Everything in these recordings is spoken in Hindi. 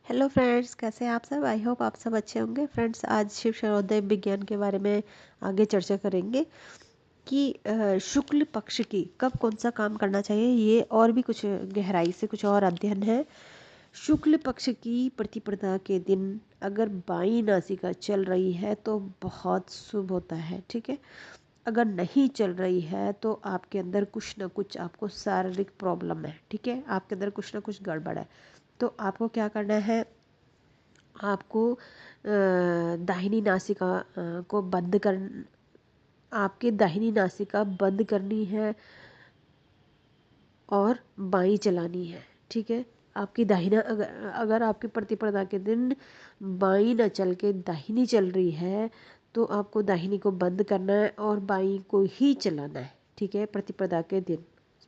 हेलो फ्रेंड्स, कैसे हैं आप सब। आई होप आप सब अच्छे होंगे। फ्रेंड्स, आज शिव शारदोय विज्ञान के बारे में आगे चर्चा करेंगे कि शुक्ल पक्ष की कब कौन सा काम करना चाहिए। ये और भी कुछ गहराई से कुछ और अध्ययन है। शुक्ल पक्ष की प्रतिपदा के दिन अगर बाई नासिका चल रही है तो बहुत शुभ होता है। ठीक है, अगर नहीं चल रही है तो आपके अंदर कुछ ना कुछ आपको शारीरिक प्रॉब्लम है। ठीक है, आपके अंदर कुछ ना कुछ गड़बड़ है। तो आपको क्या करना है, आपको दाहिनी नासिका को बंद कर आपकी दाहिनी नासिका बंद करनी है और बाई चलानी है। ठीक है, आपकी दाहिना अगर आपकी प्रतिपदा के दिन बाई न चल के दाहिनी चल रही है तो आपको दाहिनी को बंद करना है और बाई को ही चलाना है। ठीक है, प्रतिपदा के दिन,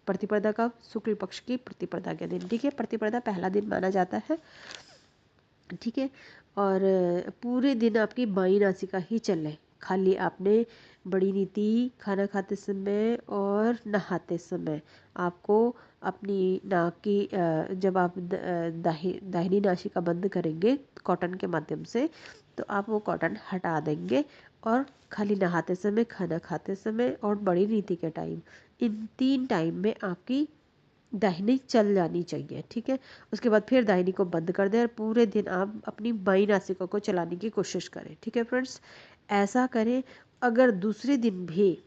प्रतिपदा का शुक्ल पक्ष की प्रतिपदा के दिन। ठीक है, प्रतिपदा पहला दिन माना जाता है। ठीक है, और पूरे दिन आपकी बाई नासिका ही चले। खाली आपने बड़ी नीति खाना खाते समय और नहाते समय आपको अपनी नाक की जब आप दाहिनी नासिका बंद करेंगे कॉटन के माध्यम से तो आप वो कॉटन हटा देंगे और खाली नहाते समय, खाना खाते समय और बड़ी नीति के टाइम, इन 3 टाइम में आपकी दाहिनी चल जानी चाहिए। ठीक है, उसके बाद फिर दाहिनी को बंद कर दें और पूरे दिन आप अपनी बाई नासिका को चलाने की कोशिश करें। ठीक है फ्रेंड्स, ऐसा करें। अगर दूसरे दिन भी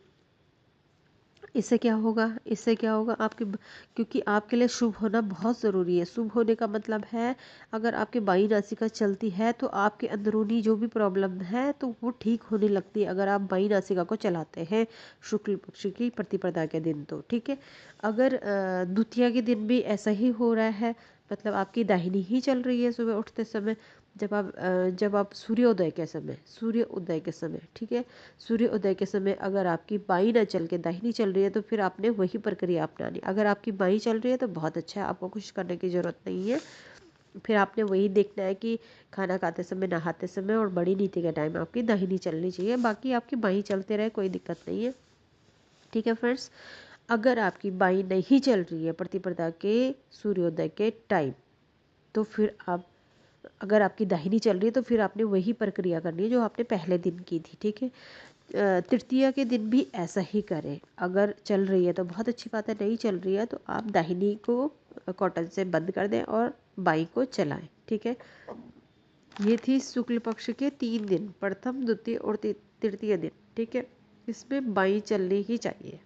इससे क्या होगा, इससे क्या होगा आपके क्योंकि आपके लिए शुभ होना बहुत ज़रूरी है। शुभ होने का मतलब है अगर आपकी बाई नासिका चलती है तो आपके अंदरूनी जो भी प्रॉब्लम है तो वो ठीक होने लगती है अगर आप बाई नासिका को चलाते हैं शुक्ल पक्ष की प्रतिपदा के दिन। तो ठीक है, अगर द्वितीया के दिन भी ऐसा ही हो रहा है, मतलब आपकी दाहिनी ही चल रही है सुबह उठते समय, जब आप सूर्योदय के समय, सूर्योदय के समय, ठीक है, सूर्योदय के समय अगर आपकी बाई ना चल के दाहिनी चल रही है तो फिर आपने वही प्रक्रिया अपनानी। अगर आपकी बाई चल रही है तो बहुत अच्छा है, आपको कुछ करने की ज़रूरत नहीं है। फिर आपने वही देखना है कि खाना खाते समय, नहाते समय और बड़ी नीति के टाइम आपकी दाहिनी चलनी चाहिए। बाकी आपकी बाई चलते रहे, कोई दिक्कत नहीं है। ठीक है फ्रेंड्स, अगर आपकी बाई नहीं चल रही है प्रतिपदा के सूर्योदय के टाइम तो फिर आप, अगर आपकी दाहिनी चल रही है तो फिर आपने वही प्रक्रिया करनी है जो आपने पहले दिन की थी। ठीक है, तृतीया के दिन भी ऐसा ही करें। अगर चल रही है तो बहुत अच्छी बात है, नहीं चल रही है तो आप दाहिनी को कॉटन से बंद कर दें और बाई को चलाएं। ठीक है, ये थी शुक्ल पक्ष के 3 दिन, प्रथम, द्वितीय और तृतीय दिन। ठीक है, इसमें बाई चलनी ही चाहिए।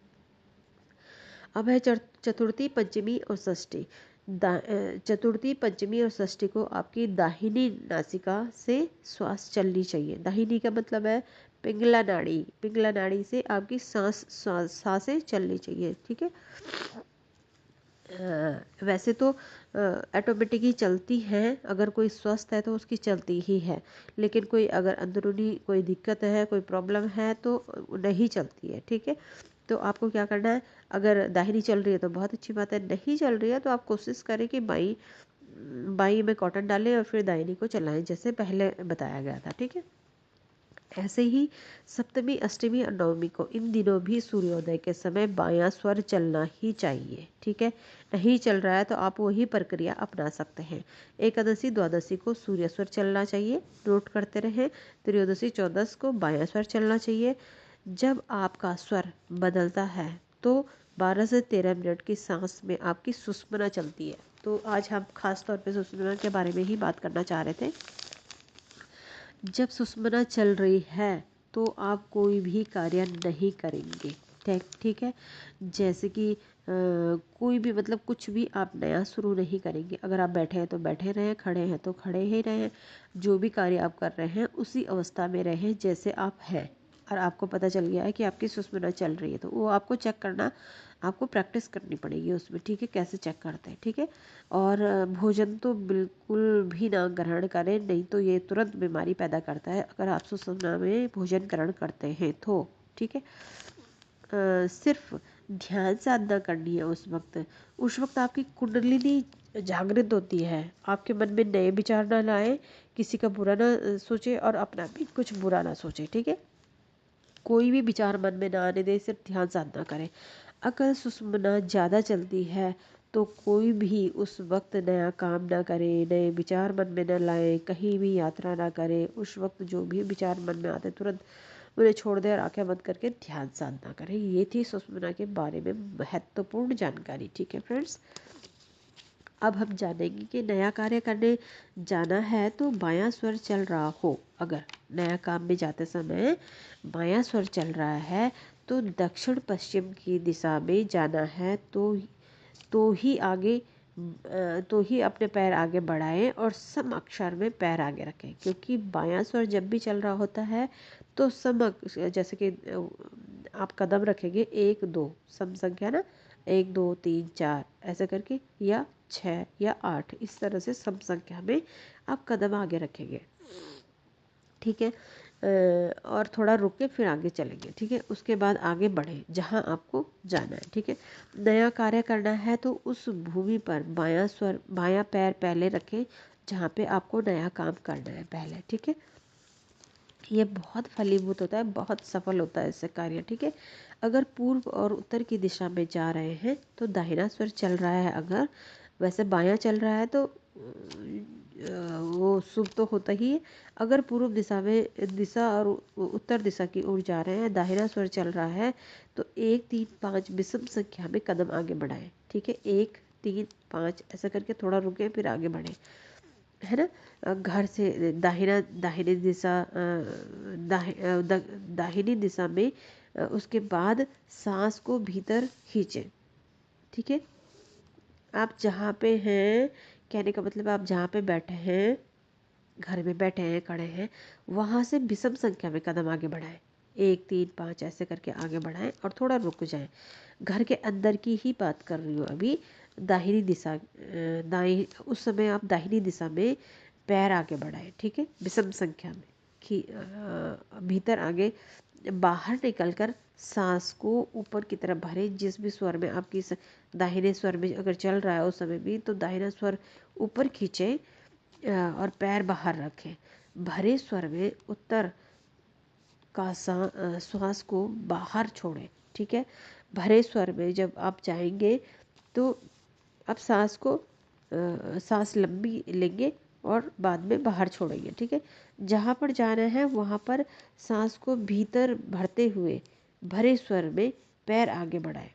अब है चतुर्थी, पंचमी और षष्ठी। चतुर्थी, पंचमी और षष्ठी को आपकी दाहिनी नासिका से श्वास चलनी चाहिए। दाहिनी का मतलब है पिंगला नाड़ी, पिंगला नाड़ी से आपकी सांसें चलनी चाहिए। ठीक है, वैसे तो ऑटोमेटिक ही चलती हैं, अगर कोई स्वस्थ है तो उसकी चलती ही है, लेकिन कोई अगर अंदरूनी कोई दिक्कत है, कोई प्रॉब्लम है तो नहीं चलती है। ठीक है, तो आपको क्या करना है, अगर दाहिनी चल रही है तो बहुत अच्छी बात है, नहीं चल रही है तो आप कोशिश करें कि बाई बाई में कॉटन डालें और फिर दाहिनी को चलाएं जैसे पहले बताया गया था। ठीक है, ऐसे ही सप्तमी, अष्टमी और नवमी को इन दिनों भी सूर्योदय के समय बायां स्वर चलना ही चाहिए। ठीक है, नहीं चल रहा है तो आप वही प्रक्रिया अपना सकते हैं। एकादशी, द्वादशी को सूर्य स्वर चलना चाहिए, नोट करते रहें। त्रयोदशी, चौदस को बायां स्वर चलना चाहिए। जब आपका स्वर बदलता है तो 12 से 13 मिनट की सांस में आपकी सुषुम्ना चलती है। तो आज हम खास तौर पे सुषुम्ना के बारे में ही बात करना चाह रहे थे। जब सुषुम्ना चल रही है तो आप कोई भी कार्य नहीं करेंगे। ठीक है, जैसे कि कोई भी, मतलब कुछ भी आप नया शुरू नहीं करेंगे। अगर आप बैठे हैं तो बैठे रहें, खड़े हैं तो खड़े ही रहें, जो भी कार्य आप कर रहे हैं उसी अवस्था में रहें जैसे आप हैं। और आपको पता चल गया है कि आपकी सुषुम्ना चल रही है तो वो आपको चेक करना, आपको प्रैक्टिस करनी पड़ेगी उसमें। ठीक है, कैसे चेक करते हैं। ठीक है, और भोजन तो बिल्कुल भी ना ग्रहण करें, नहीं तो ये तुरंत बीमारी पैदा करता है अगर आप सुषुम्ना में भोजन ग्रहण करते हैं तो। ठीक है, सिर्फ ध्यान साधना करनी है उस वक्त आपकी कुंडलिनी जागृत होती है। आपके मन में नए विचार ना लाए, किसी का बुरा ना सोचे और अपना भी कुछ बुरा ना सोचे। ठीक है, कोई भी विचार मन में ना आने दे, सिर्फ ध्यान साधना करें। अगर सुषुम्ना ज़्यादा चलती है तो कोई भी उस वक्त नया काम ना करे, नए विचार मन में न लाए, कहीं भी यात्रा ना करे। उस वक्त जो भी विचार मन में आते तुरंत उन्हें छोड़ दे और आंखें बंद करके ध्यान साधना करें। ये थी सुषुम्ना के बारे में महत्वपूर्ण जानकारी। ठीक है फ्रेंड्स, अब हम जानेंगे कि नया कार्य करने जाना है तो बायां स्वर चल रहा हो, अगर नया काम में जाते समय बायां स्वर चल रहा है तो दक्षिण पश्चिम की दिशा में जाना है, तो ही आगे तो ही अपने पैर आगे बढ़ाएं और सम अक्षर में पैर आगे रखें। क्योंकि बायां स्वर जब भी चल रहा होता है तो जैसे कि आप कदम रखेंगे 1 2 सम संख्या ना, 1 2 3 4 ऐसे करके, या 6 या 8, इस तरह से सम संख्या में आप कदम आगे रखेंगे। ठीक है, और थोड़ा रुक के फिर आगे चलेंगे। ठीक है, उसके बाद आगे बढ़े जहाँ आपको जाना है। ठीक है, नया कार्य करना है तो उस भूमि पर बायां पैर पहले रखें जहाँ पे आपको नया काम करना है पहले। ठीक है, ये बहुत फलीभूत होता है, बहुत सफल होता है इससे कार्य। ठीक है, अगर पूर्व और उत्तर की दिशा में जा रहे हैं तो दाहिना स्वर चल रहा है, अगर वैसे बायां चल रहा है तो वो शुभ तो होता ही है। अगर पूर्व दिशा और उत्तर दिशा की ओर जा रहे हैं, दाहिना स्वर चल रहा है तो 1 3 5 विषम संख्या में कदम आगे बढ़ाएं। ठीक है, 1 3 5 ऐसा करके थोड़ा रुके फिर आगे बढ़े, है ना। घर से दाहिनी दिशा दाहिनी दिशा में उसके बाद सांस को भीतर खींचें। ठीक है, आप जहाँ पे हैं, कहने का मतलब आप जहाँ पे बैठे हैं, घर में बैठे हैं, खड़े हैं, वहाँ से विषम संख्या में कदम आगे बढ़ाएं। 1 3 5 ऐसे करके आगे बढ़ाएं और थोड़ा रुक जाएं। घर के अंदर की ही बात कर रही हूँ अभी। दाहिनी दिशा उस समय आप दाहिनी दिशा में पैर आगे बढ़ाएं। ठीक है, विषम संख्या में भीतर आगे बाहर निकलकर सांस को ऊपर की तरफ भरे। जिस भी स्वर में आपकी दाहिने स्वर में अगर चल रहा है उस समय भी, तो दाहिना स्वर ऊपर खींचे और पैर बाहर रखें। भरे स्वर में उत्तर का श्वास को बाहर छोड़ें। ठीक है, भरे स्वर में जब आप जाएंगे तो आप सांस लंबी लेंगे और बाद में बाहर छोड़ेंगे। ठीक है, जहाँ पर जाना है वहाँ पर सांस को भीतर भरते हुए भरे स्वर में पैर आगे बढ़ाएं।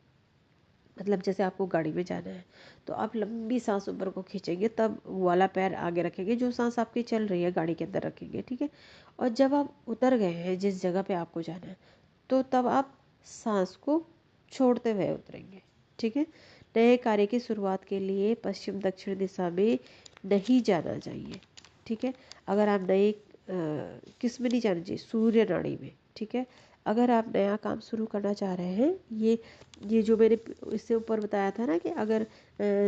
मतलब जैसे आपको गाड़ी में जाना है तो आप लंबी सांस ऊपर को खींचेंगे, तब वाला पैर आगे रखेंगे जो सांस आपकी चल रही है गाड़ी के अंदर रखेंगे। ठीक है, और जब आप उतर गए हैं जिस जगह पे आपको जाना है तो तब आप सांस को छोड़ते हुए उतरेंगे। ठीक है, नए कार्य की शुरुआत के लिए पश्चिम दक्षिण दिशा में नहीं जाना चाहिए। ठीक है, अगर आप नए किस में नहीं जाना चाहिए, सूर्य नाड़ी में। ठीक है, अगर आप नया काम शुरू करना चाह रहे हैं, ये जो मैंने इससे ऊपर बताया था ना कि अगर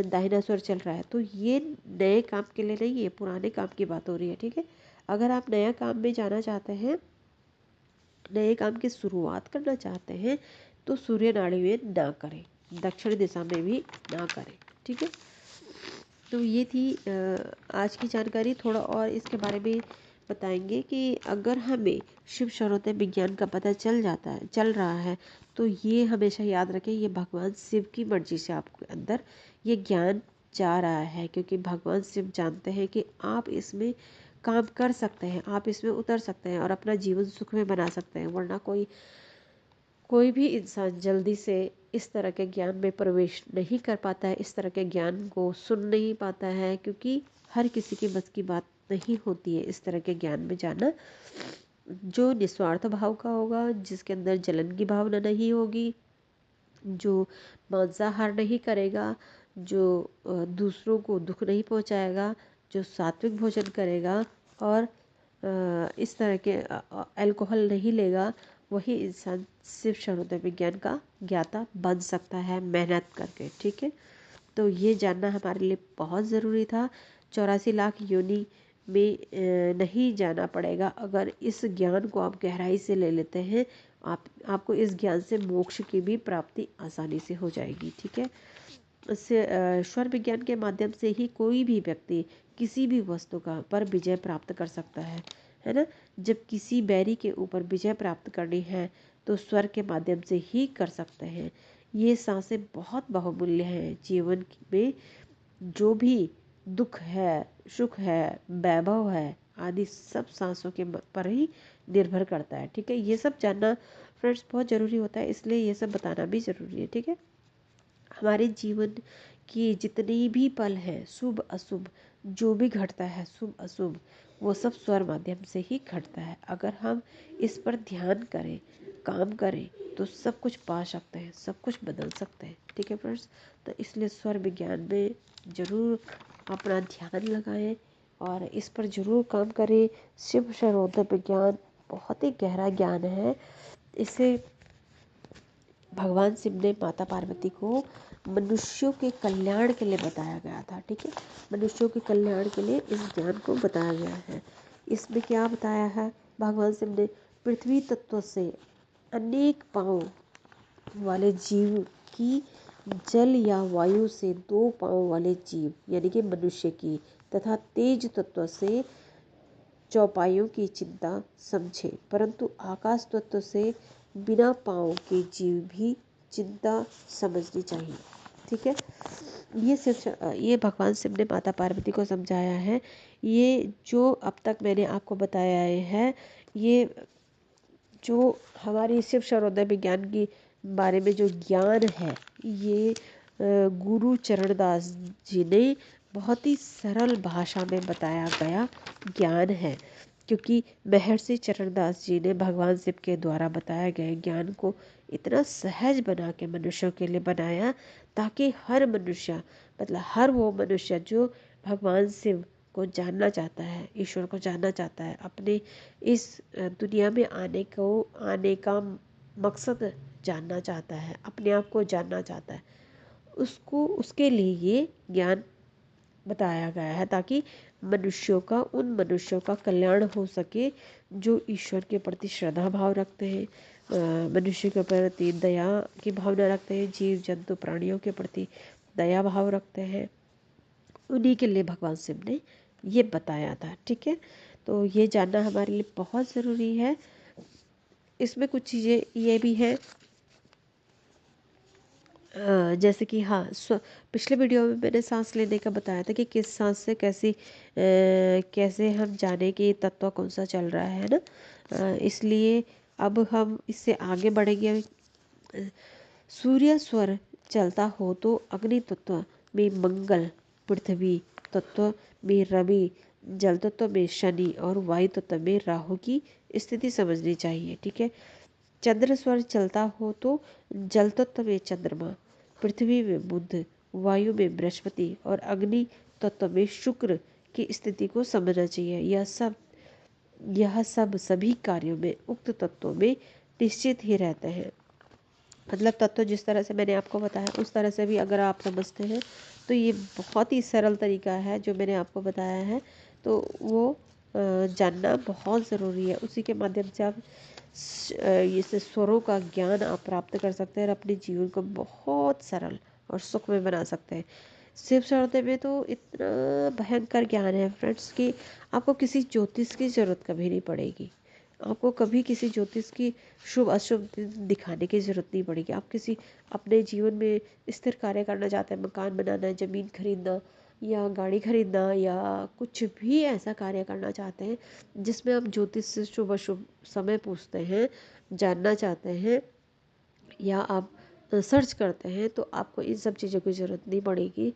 दाहिना स्वर चल रहा है तो ये नए काम के लिए नहीं, ये पुराने काम की बात हो रही है। ठीक है, अगर आप नया काम में जाना चाहते हैं, नए काम की शुरुआत करना चाहते हैं तो सूर्य नाड़ी में ना करें, दक्षिण दिशा में भी ना करें। ठीक है, तो ये थी आज की जानकारी। थोड़ा और इसके बारे में बताएंगे कि अगर हमें शिव शरोते विज्ञान का पता चल रहा है तो ये हमेशा याद रखें, ये भगवान शिव की मर्जी से आपके अंदर ये ज्ञान जा रहा है। क्योंकि भगवान शिव जानते हैं कि आप इसमें काम कर सकते हैं, आप इसमें उतर सकते हैं और अपना जीवन सुख में बना सकते हैं। वरना कोई भी इंसान जल्दी से इस तरह के ज्ञान में प्रवेश नहीं कर पाता है, इस तरह के ज्ञान को सुन नहीं पाता है, क्योंकि हर किसी के बस की बात नहीं होती है इस तरह के ज्ञान में जाना। जो निस्वार्थ भाव का होगा, जिसके अंदर जलन की भावना नहीं होगी, जो मांसाहार नहीं करेगा, जो दूसरों को दुख नहीं पहुंचाएगा, जो सात्विक भोजन करेगा और इस तरह के अल्कोहल नहीं लेगा, वही इंसान शिव शरोते विज्ञान का ज्ञाता बन सकता है मेहनत करके। ठीक है, तो ये जानना हमारे लिए बहुत ज़रूरी था। 84 लाख योनि में नहीं जाना पड़ेगा अगर इस ज्ञान को आप गहराई से ले लेते हैं। आपको इस ज्ञान से मोक्ष की भी प्राप्ति आसानी से हो जाएगी। ठीक है, इससे स्वर विज्ञान के माध्यम से ही कोई भी व्यक्ति किसी भी वस्तु का पर विजय प्राप्त कर सकता है ना। जब किसी बैरी के ऊपर विजय प्राप्त करनी है तो स्वर के माध्यम से ही कर सकते हैं। ये सांसें बहुत बहुमूल्य हैं जीवन में। जो भी दुख है, सुख है, वैभव है आदि सब सांसों के पर ही निर्भर करता है। ठीक है, ये सब जानना फ्रेंड्स बहुत ज़रूरी होता है, इसलिए ये सब बताना भी ज़रूरी है। ठीक है, हमारे जीवन की जितनी भी पल हैं, शुभ अशुभ जो भी घटता है, शुभ अशुभ वो सब स्वर माध्यम से ही घटता है। अगर हम इस पर ध्यान करें, काम करें तो सब कुछ पा सकते हैं, सब कुछ बदल सकते हैं। ठीक है फ्रेंड्स, तो इसलिए स्वर विज्ञान में ज़रूर अपना ध्यान लगाएं और इस पर ज़रूर काम करें। शिव सर्वोदय विज्ञान बहुत ही गहरा ज्ञान है। इसे भगवान शिव ने माता पार्वती को मनुष्यों के कल्याण के लिए बताया गया था। ठीक है, मनुष्यों के कल्याण के लिए इस ज्ञान को बताया गया है। इसमें क्या बताया है भगवान शिव ने? पृथ्वी तत्व से अनेक पांव वाले जीव की, जल या वायु से 2 पांव वाले जीव यानी कि मनुष्य की, तथा तेज तत्व से चौपाइयों की चिंता समझे, परंतु आकाश तत्व से बिना पाँव के जीव भी चिंता समझनी चाहिए। ठीक है, ये भगवान शिव ने माता पार्वती को समझाया है। ये जो अब तक मैंने आपको बताया है, ये जो हमारी शिव सर्वोदय विज्ञान की बारे में जो ज्ञान है, ये गुरु चरणदास जी ने बहुत ही सरल भाषा में बताया गया ज्ञान है। क्योंकि महर्षि चरणदास जी ने भगवान शिव के द्वारा बताए गए ज्ञान को इतना सहज बना के मनुष्यों के लिए बनाया, ताकि हर मनुष्य, मतलब हर वो मनुष्य जो भगवान शिव को जानना चाहता है, ईश्वर को जानना चाहता है, अपने इस दुनिया में आने का मकसद जानना चाहता है, अपने आप को जानना चाहता है, उसको उसके लिए ये ज्ञान बताया गया है, ताकि उन मनुष्यों का कल्याण हो सके जो ईश्वर के प्रति श्रद्धा भाव रखते हैं, मनुष्य के प्रति दया की भावना रखते हैं, जीव जंतु प्राणियों के प्रति दया भाव रखते हैं। उन्हीं के लिए भगवान शिव ने ये बताया था। ठीक है, तो ये जानना हमारे लिए बहुत ज़रूरी है। इसमें कुछ चीज़ें ये भी हैं, जैसे कि हाँ, पिछले वीडियो में मैंने सांस लेने का बताया था कि किस सांस से कैसे हम जाने कि तत्व कौन सा चल रहा है ना। इसलिए अब हम इससे आगे बढ़ेंगे। सूर्य स्वर चलता हो तो अग्नि तत्व में मंगल, पृथ्वी तत्व में रवि, जल तत्व में शनि और वायु तत्व में राहु की स्थिति समझनी चाहिए। ठीक है, चंद्र स्वर चलता हो तो जल तत्व में चंद्रमा, पृथ्वी में बुध, वायु में बृहस्पति और अग्नि तत्व में शुक्र की स्थिति को समझना चाहिए। यह सब सभी कार्यों में उक्त तत्वों में निश्चित ही रहते हैं। मतलब तत्व जिस तरह से मैंने आपको बताया उस तरह से भी अगर आप समझते हैं तो ये बहुत ही सरल तरीका है जो मैंने आपको बताया है, तो वो जानना बहुत ज़रूरी है। उसी के माध्यम से आप इस स्वरों का ज्ञान आप प्राप्त कर सकते हैं और अपने जीवन को बहुत सरल और सुखमय बना सकते हैं। शिव सर्वोदय में तो इतना भयंकर ज्ञान है फ्रेंड्स कि आपको किसी ज्योतिष की ज़रूरत कभी नहीं पड़ेगी। आपको कभी किसी ज्योतिष की शुभ अशुभ दिखाने की ज़रूरत नहीं पड़ेगी। आप किसी अपने जीवन में स्थिर कार्य करना चाहते हैं, मकान बनाना, ज़मीन खरीदना या गाड़ी खरीदना या कुछ भी ऐसा कार्य करना चाहते हैं जिसमें आप ज्योतिष से शुभ अशुभ समय पूछते हैं, जानना चाहते हैं या आप सर्च करते हैं, तो आपको इन सब चीज़ों की ज़रूरत नहीं पड़ेगी।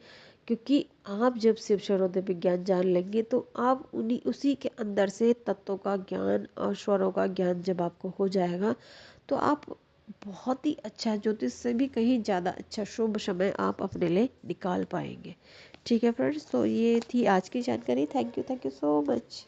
क्योंकि आप जब शिव सर्वोदय विज्ञान जान लेंगे तो आप उसी के अंदर से तत्वों का ज्ञान और स्वरों का ज्ञान जब आपको हो जाएगा तो आप बहुत ही अच्छा, ज्योतिष से भी कहीं ज़्यादा अच्छा शुभ समय आप अपने लिए निकाल पाएंगे। ठीक है फ्रेंड्स, तो ये थी आज की जानकारी। Thank you so much.